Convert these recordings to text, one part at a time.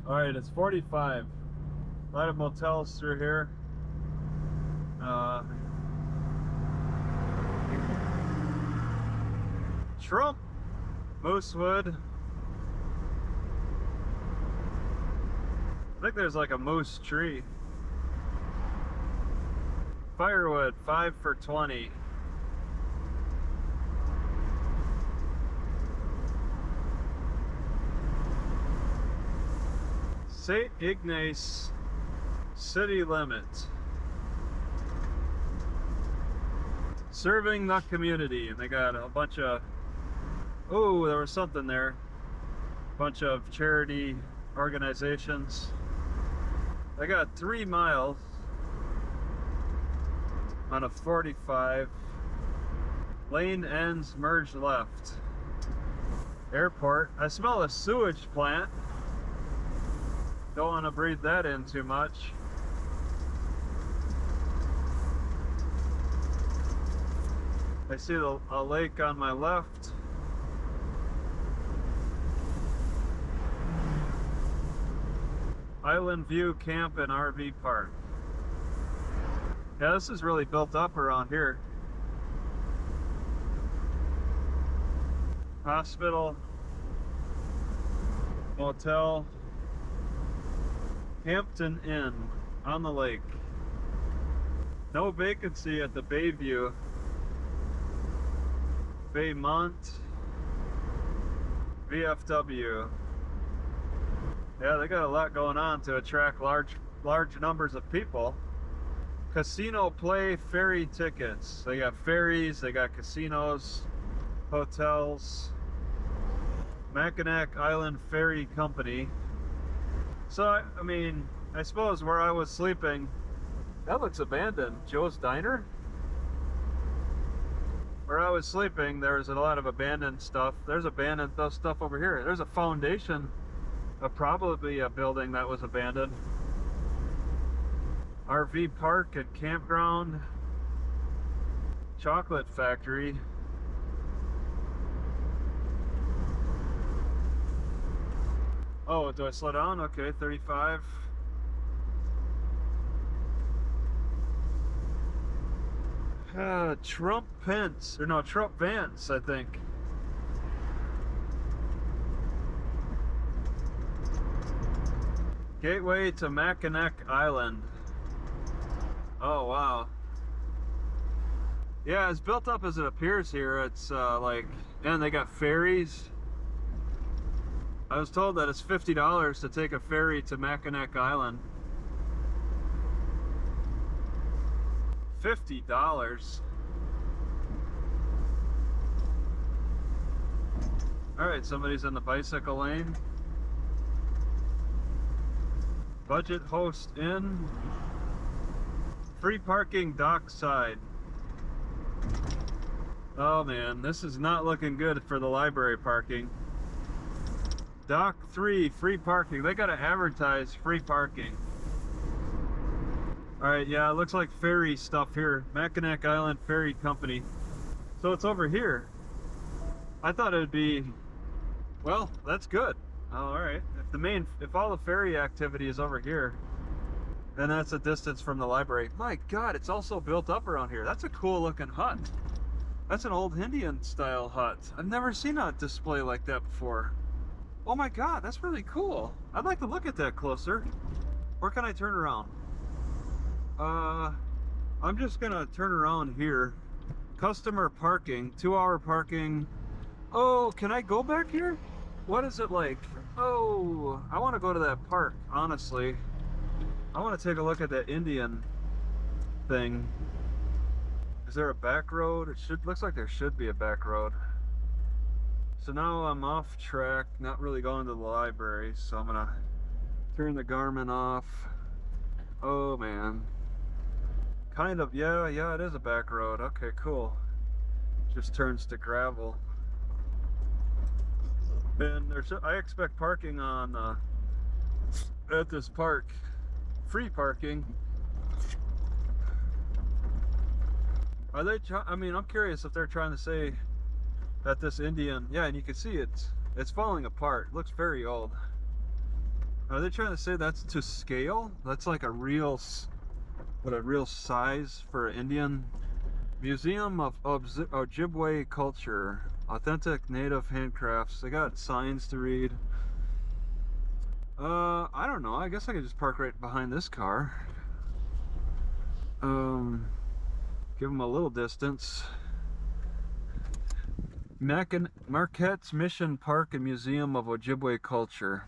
All right, it's 45. A lot of motels through here. Trump, Moosewood. I think there's like a moose tree. Firewood, 5 for 20. St Ignace city limit. Serving the community. And they got a bunch of, oh, there was something there. Bunch of charity organizations. They got 3 miles on a 45. Lane ends, merge left. Airport. I smell a sewage plant. Don't want to breathe that in too much. I see a lake on my left. Island View Camp and RV Park. Yeah, this is really built up around here. Hospital, motel, Hampton Inn on the lake. No vacancy at the Bayview. Baymont, VFW. Yeah, they got a lot going on to attract large numbers of people. Casino play ferry tickets. They got ferries, they got casinos, hotels. Mackinac Island Ferry Company. So, I mean, I suppose where I was sleeping, that looks abandoned. Joe's Diner? Where I was sleeping, there's a lot of abandoned stuff. There's abandoned stuff over here. There's a foundation of probably a building that was abandoned. RV park and campground. Chocolate factory. Oh, do I slow down? Okay, 35. Trump Pence, or no, Trump Vance, I think. Gateway to Mackinac Island. Oh, wow. Yeah, it's built up as it appears here. It's like, and they got ferries. I was told that it's $50 to take a ferry to Mackinac Island. $50. Alright, somebody's in the bicycle lane. Budget host in. Free parking dockside. Oh man, this is not looking good for the library parking. Dock 3, free parking. They gotta advertise free parking. Alright, yeah, it looks like ferry stuff here. Mackinac Island Ferry Company. So it's over here. I thought it would be, well, that's good. Alright, if all the ferry activity is over here, then that's a distance from the library. My God, it's also built up around here. That's a cool looking hut. That's an old Indian style hut. I've never seen a display like that before. Oh my God, that's really cool. I'd like to look at that closer. Where can I turn around? I'm just gonna turn around here. Customer parking, 2-hour parking. Oh, can I go back here? What is it like? Oh, I want to go to that park, honestly. I want to take a look at that Indian thing. Is there a back road? Looks like there should be a back road. So now I'm off track, not really going to the library, so I'm gonna turn the Garmin off. Oh man. Kind of, yeah, it is a back road. Okay, cool. Just turns to gravel. And I expect parking on at this park. Free parking. Are they I mean, I'm curious if they're trying to say that this Indian, yeah, and you can see it's falling apart. It looks very old. Are they trying to say that's to scale? That's like a real, what, a real size for Indian? Museum of Ojibwe culture, authentic native handcrafts. They got signs to read. I don't know. I guess I could just park right behind this car. Give them a little distance. Marquette's Mission Park and Museum of Ojibwe Culture.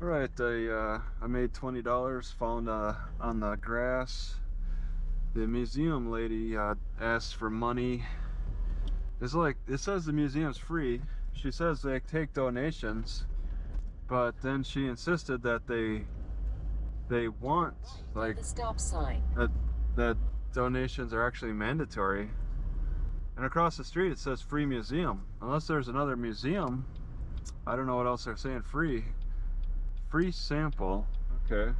All right, I made $20 found on the grass. The museum lady asked for money. It's like, it says the museum's free. She says they take donations, but then she insisted that they want like the stop sign. That donations are actually mandatory. And across the street it says free museum. Unless there's another museum, I don't know what else they're saying. Free sample. Okay.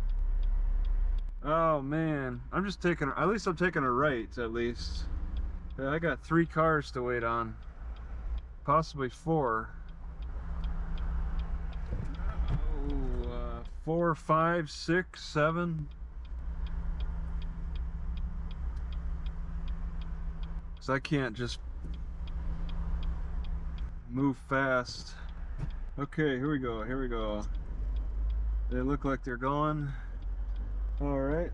Oh man, I'm just taking, at least I'm taking a right, at least. Yeah, I got 3 cars to wait on, possibly 4. 4, 5, 6, 7. So I can't just move fast. Okay, here we go, here we go. They look like they're going. All right.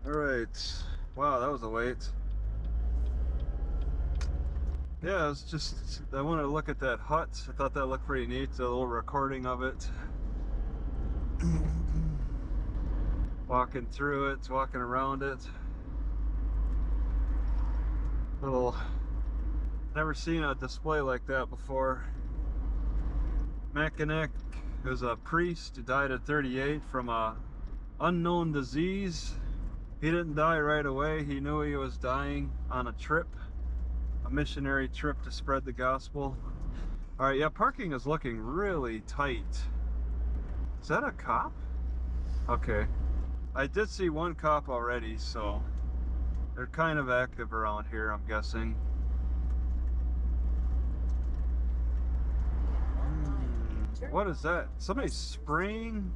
All right. Wow, that was a wait. Yeah, it's just, I wanted to look at that hut. I thought that looked pretty neat, a little recording of it. Walking through it, walking around it. Little, never seen a display like that before. Mackinac was a priest who died at 38 from a unknown disease. He didn't die right away. He knew he was dying on a trip, a missionary trip to spread the gospel. All right, yeah, parking is looking really tight. Is that a cop? Okay. I did see one cop already, so they're kind of active around here, I'm guessing. What is that? Somebody's spraying?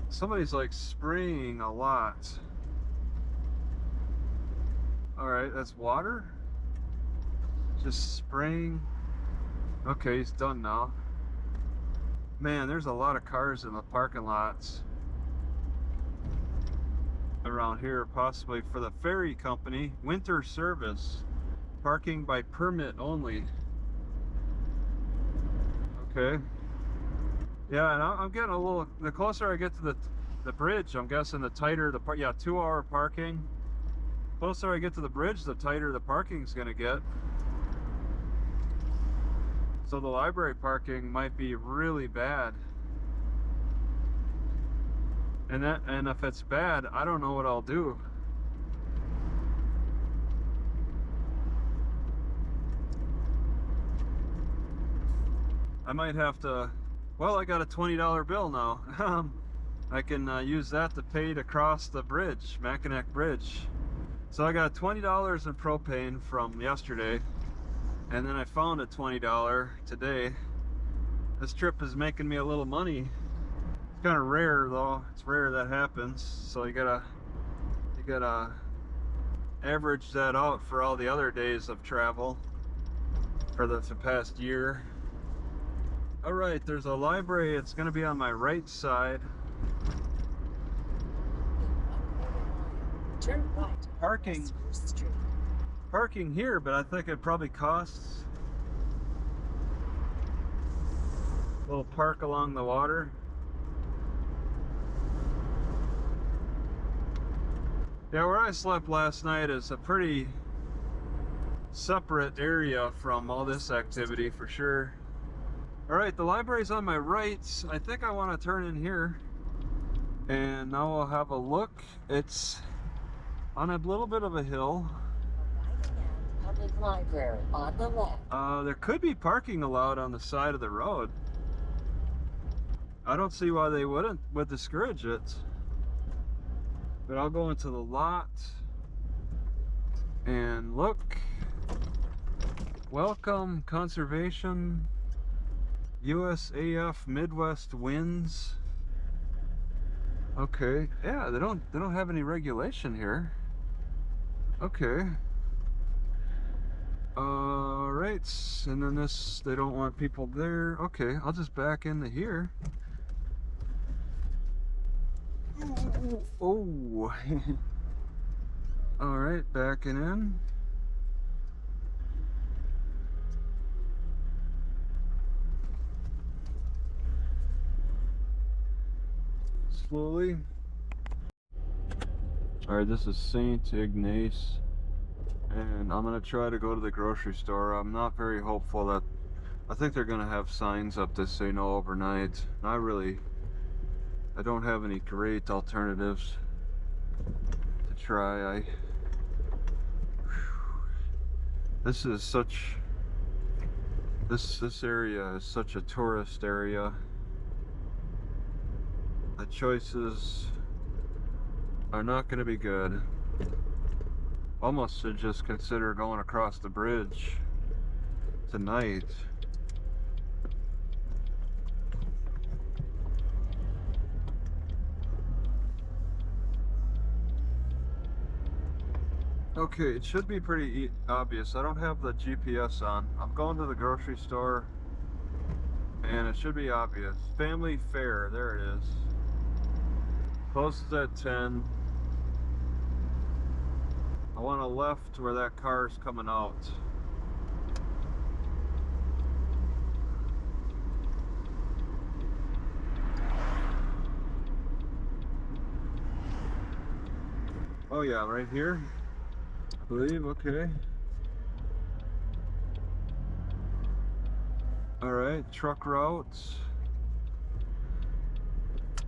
Somebody's like spraying a lot. Alright, that's water? Just spraying. Okay, he's done now. Man, there's a lot of cars in the parking lots around here, possibly for the ferry company. Winter service. Parking by permit only. Okay. Yeah, and I'm getting a little, the closer I get to the bridge, I'm guessing the tighter the yeah, 2-hour parking. Closer I get to the bridge, the tighter the parking's gonna get. So the library parking might be really bad. And if it's bad, I don't know what I'll do. I might have to, well, I got a $20 bill now. I can use that to pay to cross the bridge, Mackinac Bridge. So I got $20 in propane from yesterday, and then I found a $20 today. This trip is making me a little money. It's kind of rare though. It's rare that happens. So you gotta average that out for all the other days of travel for the past year. All right, there's a library. It's gonna be on my right side. Turn right. Parking here, but I think it probably costs a little park along the water. Yeah, where I slept last night is a pretty separate area from all this activity for sure. All right, the library's on my right. I think I want to turn in here, and now we'll have a look. It's on a little bit of a hill. Public library on the left. There could be parking allowed on the side of the road. I don't see why they would discourage it. But I'll go into the lot and look. Welcome conservation, USAF Midwest winds. Okay, yeah, they don't have any regulation here. Okay. Alright, and then this, they don't want people there. Okay, I'll just back into here. Ooh, oh. Alright, backing in. Slowly. Alright, this is St. Ignace. And I'm gonna try to go to the grocery store. I'm not very hopeful that, I think they're gonna have signs up that say no overnight. I don't have any great alternatives to try. This is such, this area is such a tourist area. The choices are not gonna be good. Almost should just consider going across the bridge tonight. Okay, it should be pretty obvious. I don't have the GPS on. I'm going to the grocery store and it should be obvious. Family Fare, there it is. Closes at 10. I want a left where that car's coming out. Oh yeah, right here, I believe. Okay. Alright, truck routes.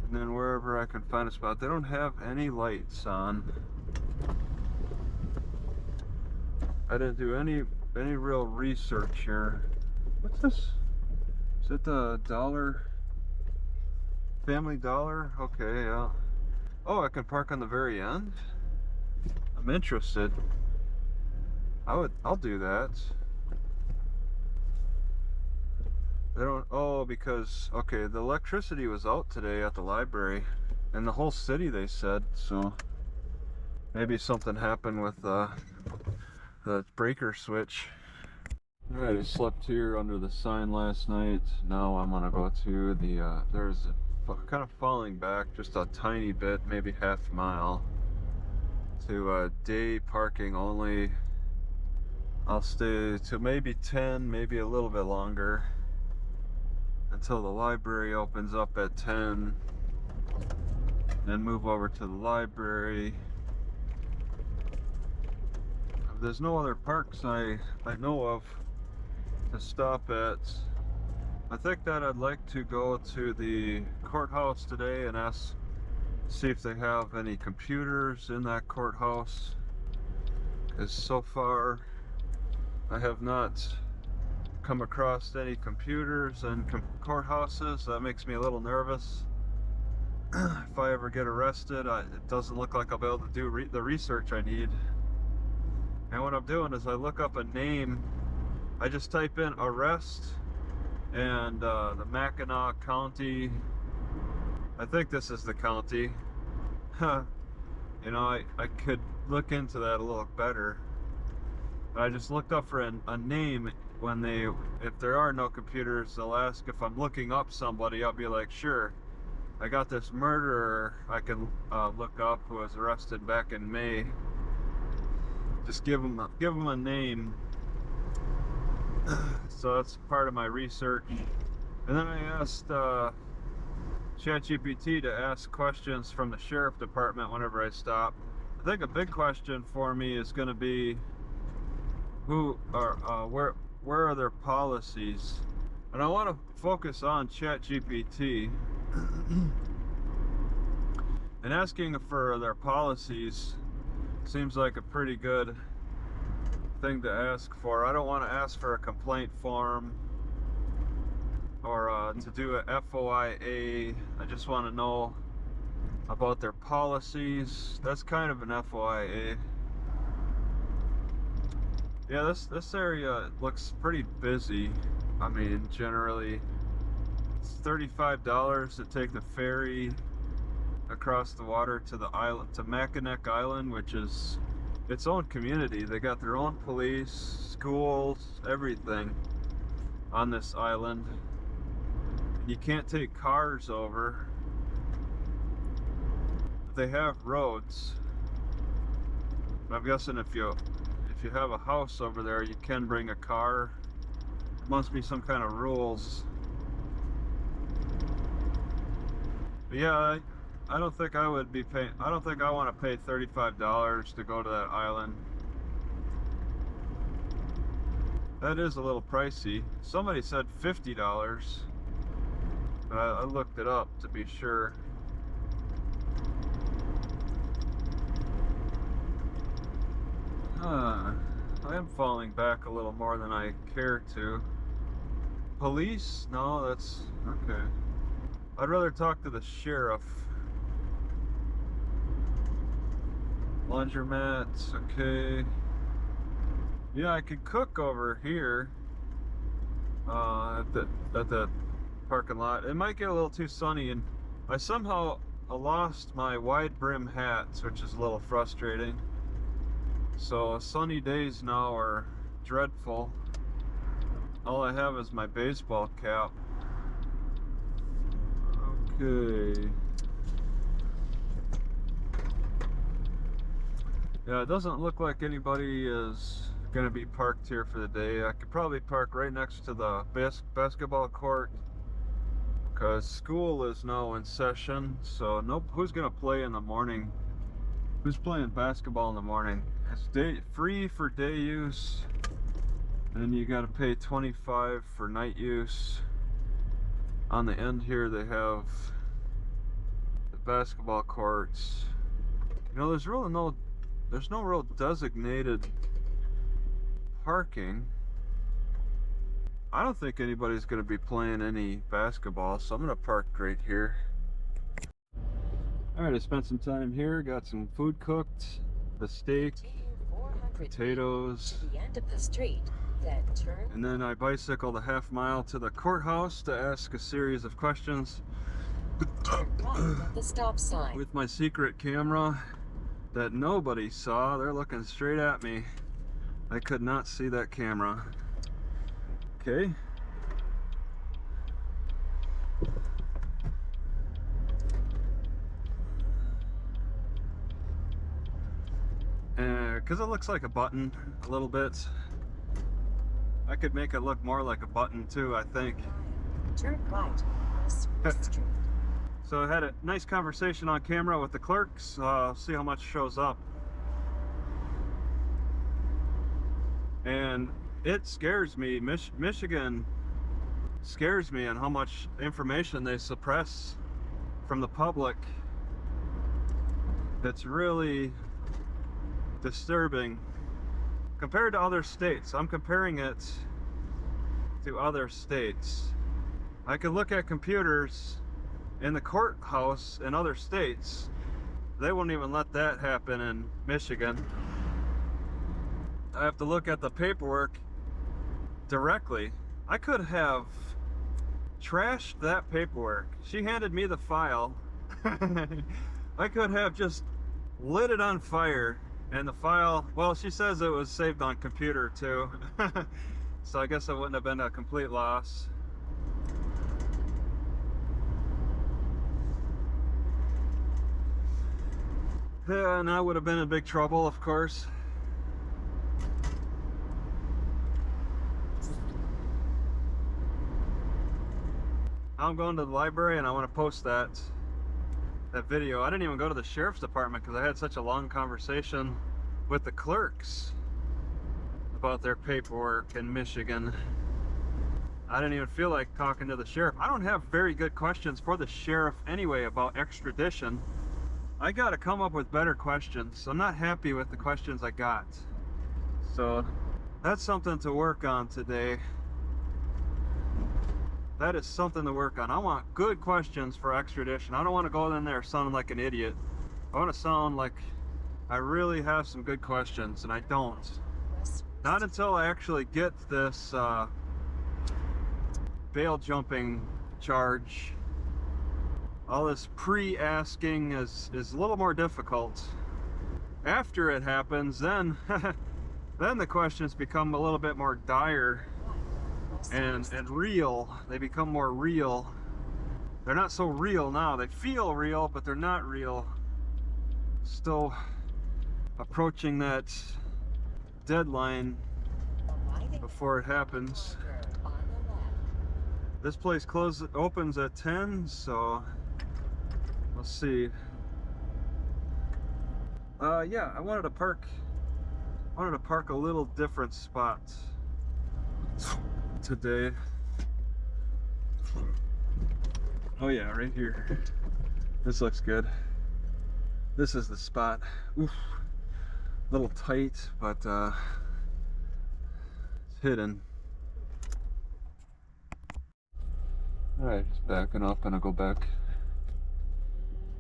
And then wherever I can find a spot. They don't have any lights on. I didn't do any real research here. What's this? Is it the Dollar? Family Dollar? Okay, yeah. Oh, I can park on the very end? I'm interested. I'll do that. They don't, oh, because, okay, the electricity was out today at the library. In the whole city, they said, so maybe something happened with the breaker switch. Alright, I slept here under the sign last night. Now I'm gonna go to the, there's kind of falling back just a tiny bit, maybe half a mile, to day parking only. I'll stay to maybe 10, maybe a little bit longer, until the library opens up at 10. Then move over to the library. There's no other parks I know of to stop at. I think that I'd like to go to the courthouse today and see if they have any computers in that courthouse, because so far I have not come across any computers in courthouses. That makes me a little nervous. If I ever get arrested, it doesn't look like I'll be able to do the research I need. And what I'm doing is I look up a name, I just type in arrest and the Mackinac County. I think this is the county. You know, I could look into that a little better. But I just looked up for a name. If there are no computers, they'll ask if I'm looking up somebody. I'll be like, sure, I got this murderer I can look up who was arrested back in May. Just give them a name. So that's part of my research. And then I asked ChatGPT to ask questions from the sheriff department whenever I stop. I think a big question for me is going to be where are their policies? And I want to focus on ChatGPT and asking for their policies seems like a pretty good thing to ask for. I don't want to ask for a complaint form or to do a FOIA. I just want to know about their policies. That's kind of an FYI. Yeah, this area looks pretty busy. I mean, generally, it's $35 to take the ferry across the water to the island, to Mackinac Island, which is its own community. They got their own police, schools, everything on this island. You can't take cars over. They have roads. I'm guessing if you have a house over there, you can bring a car. Must be some kind of rules. But yeah, I don't think I would be paying. I don't think I want to pay $35 to go to that island. That is a little pricey. Somebody said $50, but I looked it up to be sure. I am falling back a little more than I care to. Police? No, that's okay. I'd rather talk to the sheriff. Laundromats, okay. Yeah, I could cook over here at the parking lot. It might get a little too sunny, and I somehow lost my wide brim hats, which is a little frustrating. So sunny days now are dreadful. All I have is my baseball cap. Okay. Yeah, it doesn't look like anybody is gonna be parked here for the day. I could probably park right next to the basketball court because school is now in session. So nope, who's gonna play in the morning? Who's playing basketball in the morning? It's free for day use, and you got to pay $25 for night use. On the end here they have the basketball courts. You know, there's no real designated parking. I don't think anybody's going to be playing any basketball, so I'm going to park right here. Alright, I spent some time here, got some food cooked, the steak, potatoes, to the end of the street, then turn. And then I bicycled a half mile to the courthouse to ask a series of questions Turn right at the stop sign. with my secret camera that nobody saw. They're looking straight at me. I could not see that camera. Okay. Because it looks like a button a little bit. I could make it look more like a button too, I think. Turn right across First Street. So I had a nice conversation on camera with the clerks. See how much shows up. And it scares me. Michigan scares me on how much information they suppress from the public. It's really disturbing compared to other states. I'm comparing it to other states. I could look at computers in the courthouse in other states. They won't even let that happen in Michigan. I have to look at the paperwork directly. I could have trashed that paperwork. She handed me the file. I could have just lit it on fire. And the file, well, she says it was saved on computer too. So I guess it wouldn't have been a complete loss. Yeah, and I would have been in big trouble, of course. I'm going to the library and I want to post that video. I didn't even go to the sheriff's department because I had such a long conversation with the clerks about their paperwork in Michigan. I didn't even feel like talking to the sheriff. I don't have very good questions for the sheriff anyway about extradition. I got to come up with better questions. I'm not happy with the questions I got. So that's something to work on today. That is something to work on. I want good questions for extradition. I don't want to go in there sounding like an idiot. I want to sound like I really have some good questions, and I don't. Not until I actually get this bail jumping charge. All this pre-asking is a little more difficult. After it happens, then then the questions become a little bit more dire and real. They become more real. They're not so real now. They feel real, but they're not real. Still approaching that deadline before it happens. This place opens at 10, so let's see. Yeah, I wanted to park a little different spot today. Oh yeah, right here. This looks good. This is the spot. Oof. A little tight, but it's hidden. Alright, just backing up, and I'll go back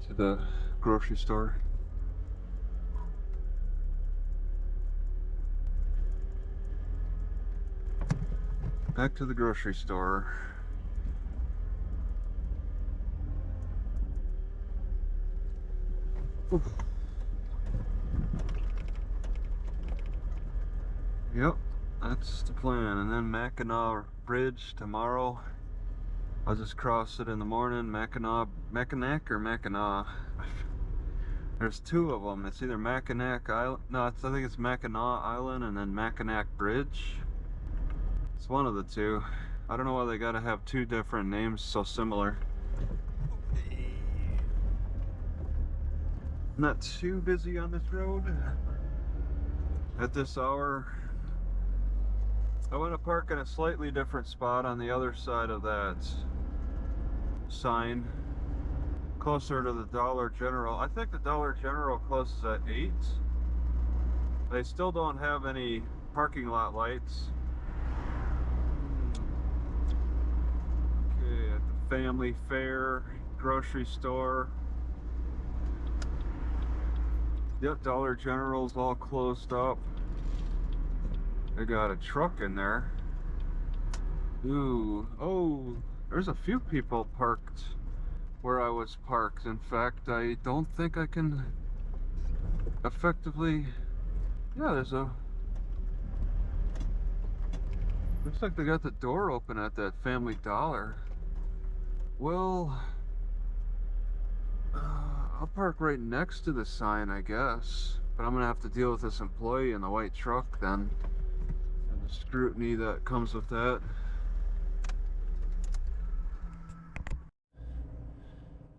to the grocery store. Back to the grocery store. Oof. Yep, that's the plan. And then Mackinac Bridge tomorrow. I'll just cross it in the morning. Mackinac or Mackinac? There's two of them. It's either Mackinac Island. No, I think it's Mackinac Island and then Mackinac Bridge. It's one of the two. I don't know why they gotta have two different names so similar. Not too busy on this road at this hour. I want to park in a slightly different spot on the other side of that sign, closer to the Dollar General. I think the Dollar General closes at 8. They still don't have any parking lot lights. Okay, at the Family Fair grocery store. Yep, Dollar General's all closed up. They got a truck in there. Ooh, oh, there's a few people parked where I was parked. In fact, I don't think I can effectively. Yeah, there's a. Looks like they got the door open at that Family Dollar. Well, I'll park right next to the sign, I guess. But I'm gonna have to deal with this employee in the white truck then. And the scrutiny that comes with that.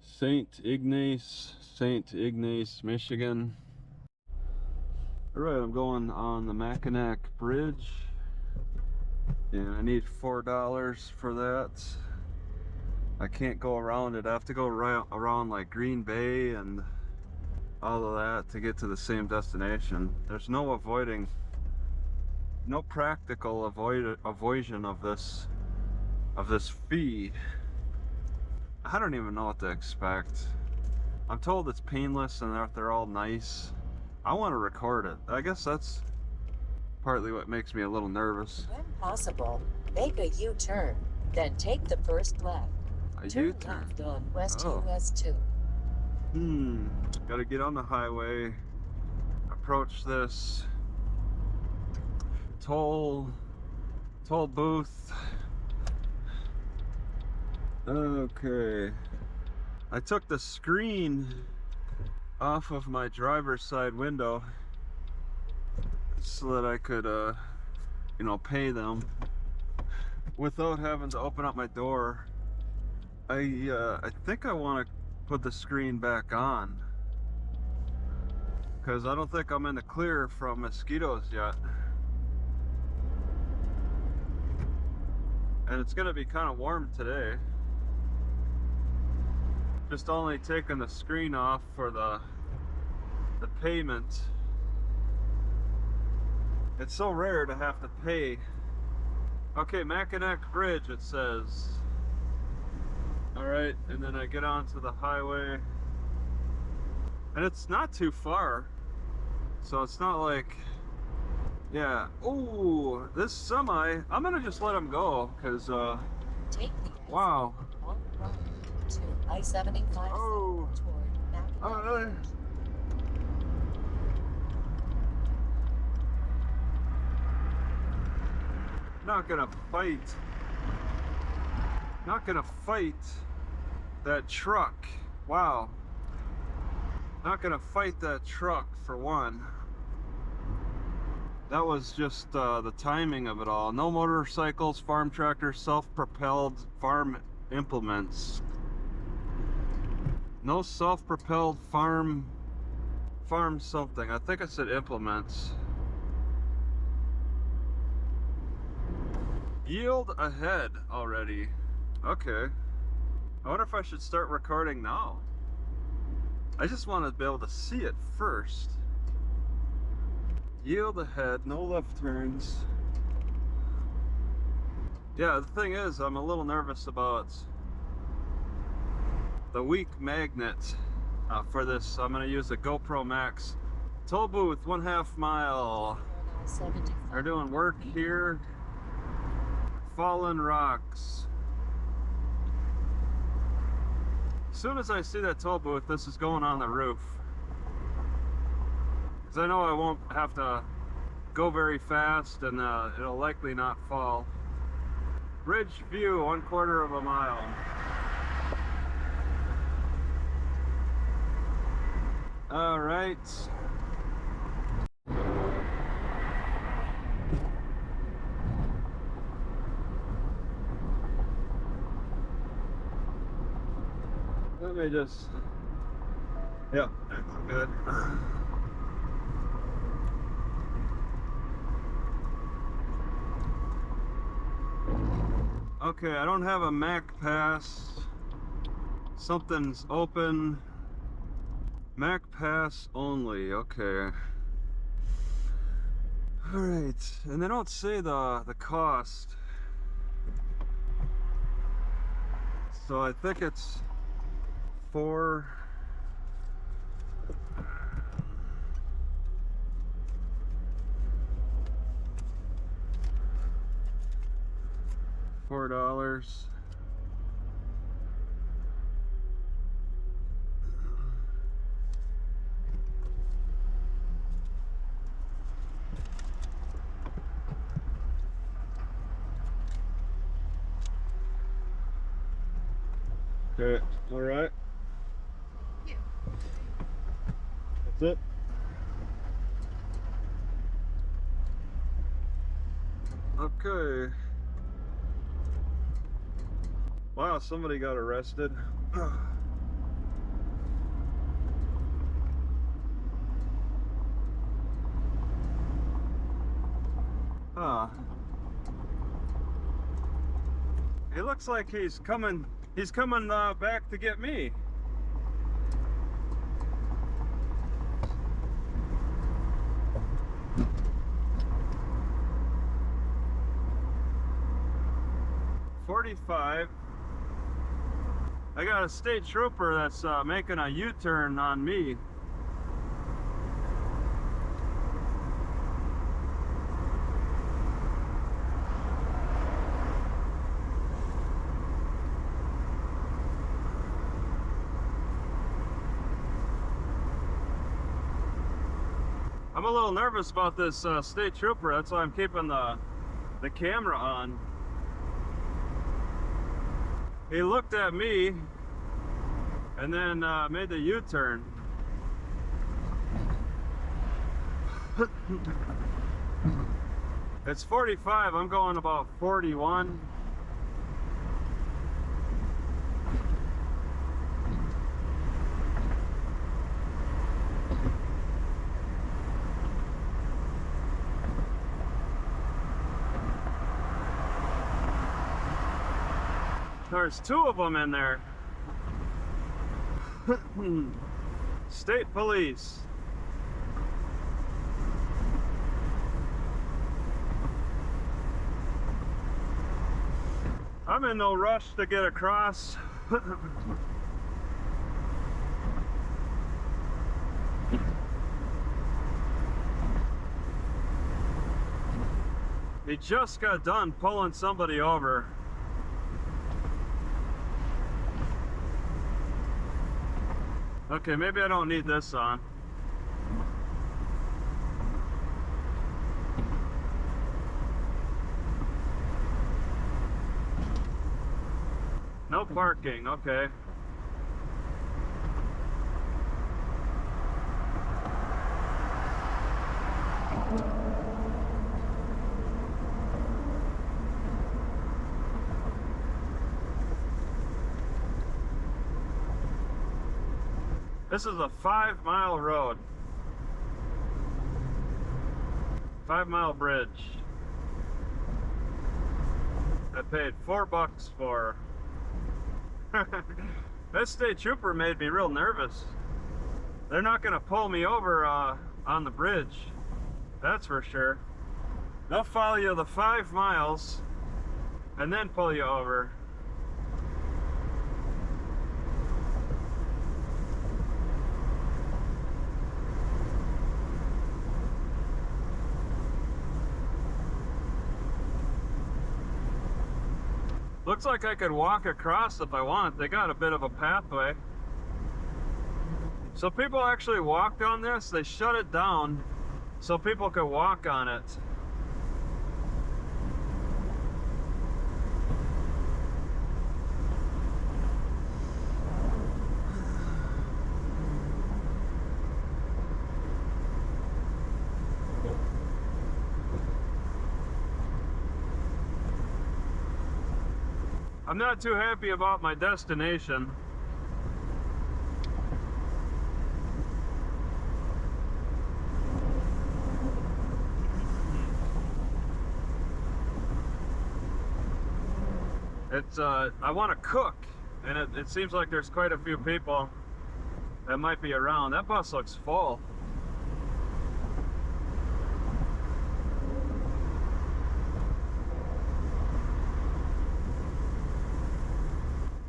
St Ignace, Michigan. Alright, I'm going on the Mackinac Bridge. And I need $4 for that. I can't go around it. I have to go right around like Green Bay and all of that to get to the same destination. There's no avoiding, no practical avoidance of this fee. I don't even know what to expect. I'm told it's painless and that they're all nice. I want to record it. I guess that's partly what makes me a little nervous. When possible, make a U-turn, then take the first left. A Turn U-turn. left on West Oh. US 2. Gotta get on the highway, approach this toll booth. Okay. I took the screen off of my driver's side window so that I could, you know, pay them without having to open up my door. I think I want to put the screen back on because I don't think I'm in the clear from mosquitoes yet. And it's gonna be kind of warm today. Just only taking the screen off for the payment. It's so rare to have to pay. Okay, Mackinac Bridge, it says. All right, and then I get onto the highway, and it's not too far, so it's not like, yeah. Oh, this semi, I'm gonna just let him go, because Take the wow. on right to I-75 Oh. toward Mackinac Bridge. Not gonna fight. Not gonna fight that truck. Wow. Not gonna fight that truck for one. That was just the timing of it all. No motorcycles, farm tractors, self-propelled farm implements. No self-propelled farm something. I think I said implements. Yield ahead already. Okay. I wonder if I should start recording now. I just want to be able to see it first. Yield ahead, no left turns. Yeah, the thing is, I'm a little nervous about the weak magnet for this. I'm going to use a GoPro Max. Toll booth, 1/2 mile. They're doing work here. Fallen rocks. As soon as I see that toll booth, this is going on the roof. Because I know I won't have to go very fast, and it'll likely not fall. Bridge view, 1/4 mile. All right. Let me just, yeah, that's good. Okay, I don't have a Mac Pass. Something's open. Mac Pass only, okay. All right, and they don't say the cost. So I think it's $4. Okay, all right. That's it. Okay. Wow, somebody got arrested. Huh. It looks like he's coming back to get me. $45. I got a state trooper that's making a U-turn on me. I'm a little nervous about this state trooper. That's why I'm keeping the camera on. He looked at me and then made the U-turn. It's 45. I'm going about 41. There's 2 of them in there. State police. I'm in no rush to get across. He just got done pulling somebody over. Okay, maybe I don't need this on. No parking, okay. This is a 5-mile road. 5-mile bridge. I paid $4 for. This state trooper made me real nervous. They're not gonna pull me over on the bridge. That's for sure. They'll follow you the 5 miles and then pull you over. Looks like I could walk across if I want. They got a bit of a pathway. So people actually walked on this. They shut it down so people could walk on it. I'm not too happy about my destination. It's I want to cook, and it seems like there's quite a few people that might be around. That bus looks full.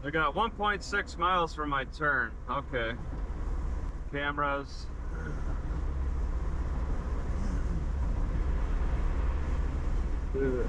I got 1.6 miles from my turn. Okay. Cameras. Ugh.